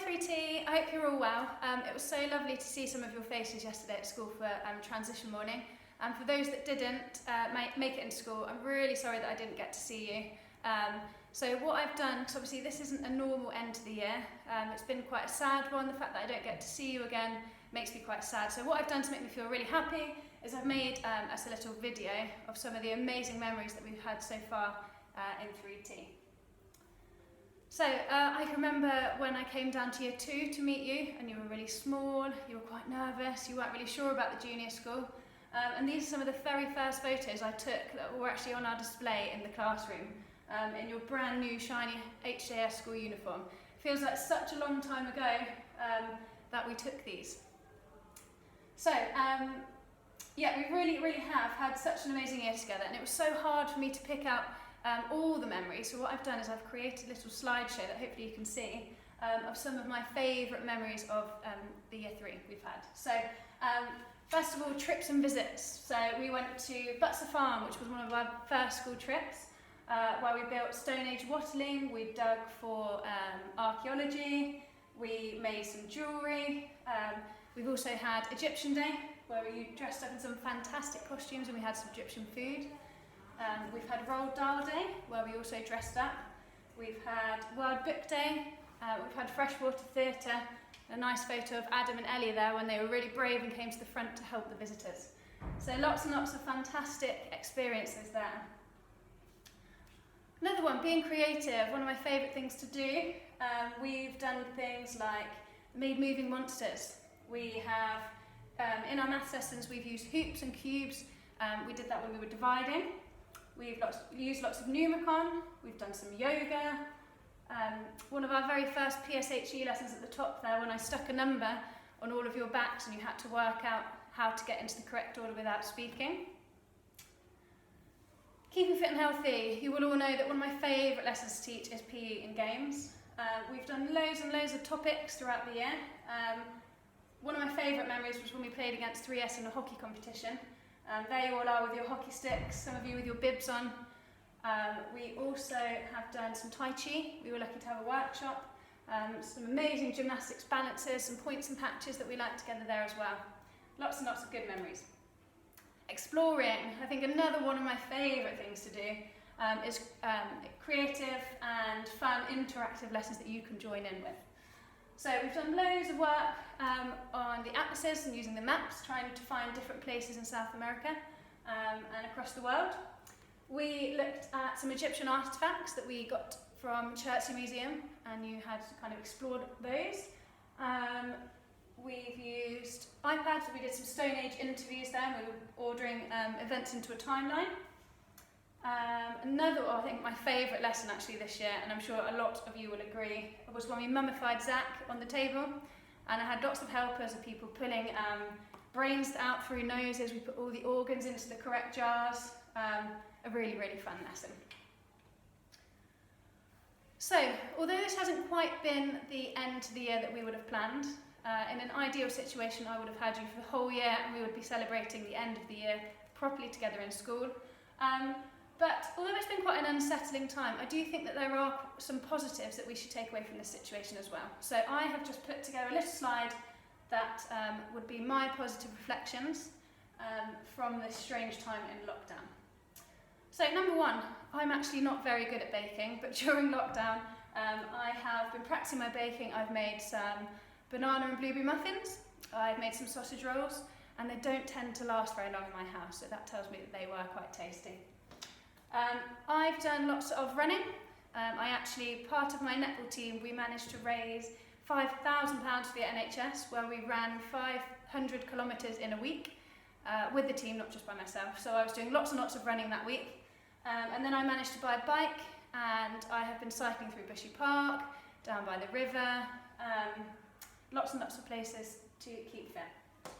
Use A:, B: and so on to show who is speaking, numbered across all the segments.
A: 3T, I hope you're all well. It was so lovely to see some of your faces yesterday at school for transition morning. And for those that didn't make it into school, I'm really sorry that I didn't get to see you. So what I've done, because obviously this isn't a normal end to the year, it's been quite a sad one. The fact that I don't get to see you again makes me quite sad. So what I've done to make me feel really happy is I've made us a little video of some of the amazing memories that we've had so far in 3T. So I can remember when I came down to year 2 to meet you, and you were really small, you were quite nervous, you weren't really sure about the junior school. And these are some of the very first photos I took that were actually on our display in the classroom, in your brand new shiny HJS school uniform. It feels like such a long time ago that we took these. So yeah, we really have had such an amazing year together, and it was so hard for me to pick out all the memories. So what I've done is I've created a little slideshow that hopefully you can see of some of my favourite memories of the year 3 we've had. So first of all, trips and visits. So we went to Butser Farm, which was one of our first school trips, where we built Stone Age wattling, we dug for archaeology, we made some jewellery. We've also had Egyptian Day, where we dressed up in some fantastic costumes and we had some Egyptian food. We've had Roald Dahl Day, where we also dressed up. We've had World Book Day, we've had Freshwater Theatre, a nice photo of Adam and Ellie there when they were really brave and came to the front to help the visitors. So lots and lots of fantastic experiences there. Another one, being creative, one of my favourite things to do. We've done things like made moving monsters. We have, in our maths lessons, we've used hoops and cubes. We did that when we were dividing. We've used lots of Numicon, we've done some yoga. One of our very first PSHE lessons at the top there, when I stuck a number on all of your backs and you had to work out how to get into the correct order without speaking. Keeping fit and healthy, you will all know that one of my favourite lessons to teach is PE and games. We've done loads and loads of topics throughout the year. One of my favourite memories was when we played against 3S in a hockey competition. There you all are with your hockey sticks, some of you with your bibs on. We also have done some Tai Chi. We were lucky to have a workshop. Some amazing gymnastics balances, some points and patches that we learnt together there as well. Lots and lots of good memories. Exploring, I think another one of my favourite things to do is creative and fun interactive lessons that you can join in with. So we've done loads of work on the atlases and using the maps, trying to find different places in South America and across the world. We looked at some Egyptian artefacts that we got from Chertsey Museum, and you had kind of explored those. We've used iPads, we did some Stone Age interviews there, and we were ordering events into a timeline. Another, I think my favourite lesson actually this year, and I'm sure a lot of you will agree, was when we mummified Zach on the table, and I had lots of helpers of people pulling brains out through noses. We put all the organs into the correct jars. A really fun lesson. So, although this hasn't quite been the end to the year that we would have planned, in an ideal situation I would have had you for the whole year and we would be celebrating the end of the year properly together in school. But although it's been quite an unsettling time, I do think that there are some positives that we should take away from this situation as well. So I have just put together a little slide that would be my positive reflections from this strange time in lockdown. So number one, I'm actually not very good at baking, but during lockdown I have been practicing my baking. I've made some banana and blueberry muffins, I've made some sausage rolls, and they don't tend to last very long in my house, so that tells me that they were quite tasty. I've done lots of running. Part of my netball team, we managed to raise £5,000 for the NHS, where we ran 500 kilometres in a week with the team, not just by myself. So I was doing lots and lots of running that week. And then I managed to buy a bike, and I have been cycling through Bushy Park, down by the river, lots and lots of places to keep fit.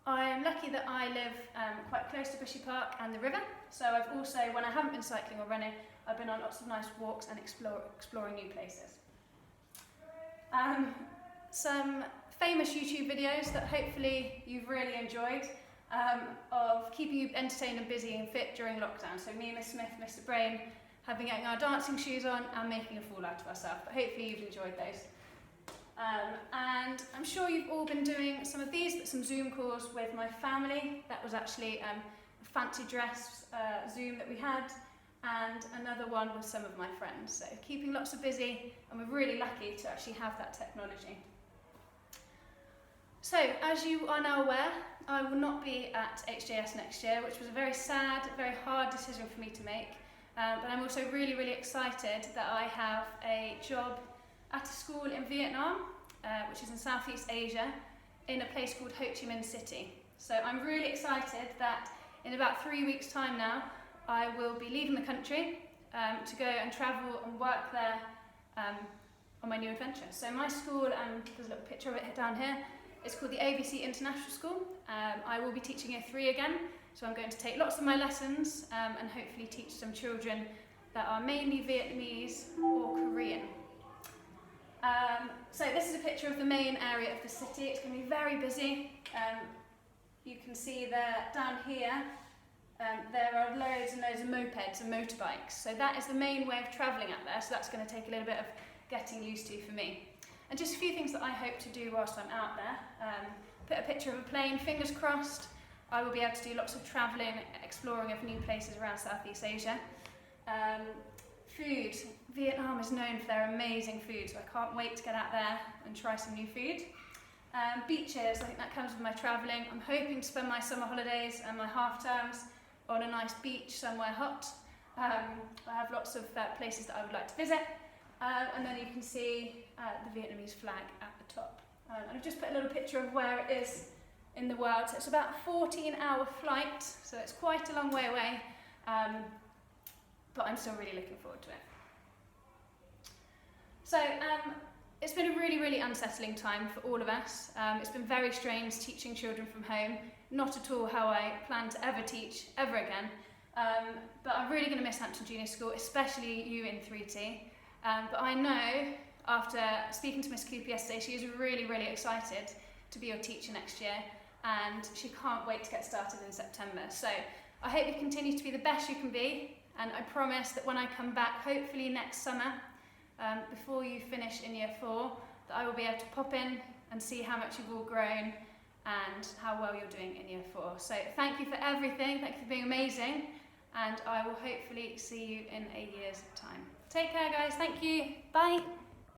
A: I am lucky that I live quite close to Bushy Park and the river, so I've also, when I haven't been cycling or running, I've been on lots of nice walks and exploring new places. Some famous YouTube videos that hopefully you've really enjoyed of keeping you entertained and busy and fit during lockdown. So me, Miss Smith, Mr. Brain have been getting our dancing shoes on and making a fool out of ourselves, but hopefully you've enjoyed those. And I'm sure you've all been doing some of these, but some Zoom calls with my family. That was actually a fancy dress Zoom that we had, and another one with some of my friends. So keeping lots of busy, and we're really lucky to actually have that technology. So, as you are now aware, I will not be at HJS next year, which was a very sad, very hard decision for me to make. But I'm also really, really excited that I have a job at a school in Vietnam, which is in Southeast Asia, in a place called Ho Chi Minh City. So I'm really excited that in about 3 weeks' time now, I will be leaving the country to go and travel and work there on my new adventure. So my school, there's a little picture of it down here, it's called the ABC International School. I will be teaching Year 3 again, so I'm going to take lots of my lessons and hopefully teach some children that are mainly Vietnamese or Korean. So this is a picture of the main area of the city. It's going to be very busy. You can see there, down here, there are loads and loads of mopeds and motorbikes. So that is the main way of travelling out there, so that's going to take a little bit of getting used to for me. And just a few things that I hope to do whilst I'm out there. Put a picture of a plane, fingers crossed. I will be able to do lots of travelling, exploring of new places around Southeast Asia. Food. Vietnam is known for their amazing food, so I can't wait to get out there and try some new food. Beaches, I think that comes with my travelling. I'm hoping to spend my summer holidays and my half terms on a nice beach somewhere hot. I have lots of places that I would like to visit. And then you can see the Vietnamese flag at the top. And I've just put a little picture of where it is in the world. So it's about a 14-hour flight, so it's quite a long way away. But I'm still really looking forward to it. So it's been a really, really unsettling time for all of us. It's been very strange teaching children from home, not at all how I plan to ever teach ever again. But I'm really going to miss Hampton Junior School, especially you in 3T. But I know, after speaking to Miss Cooper yesterday, she is really, really excited to be your teacher next year, and she can't wait to get started in September. So I hope you continue to be the best you can be, and I promise that when I come back, hopefully next summer, before you finish in Year 4, that I will be able to pop in and see how much you've all grown and how well you're doing in Year 4. So thank you for everything, thank you for being amazing, and I will hopefully see you in a year's time. Take care, guys. Thank you. Bye.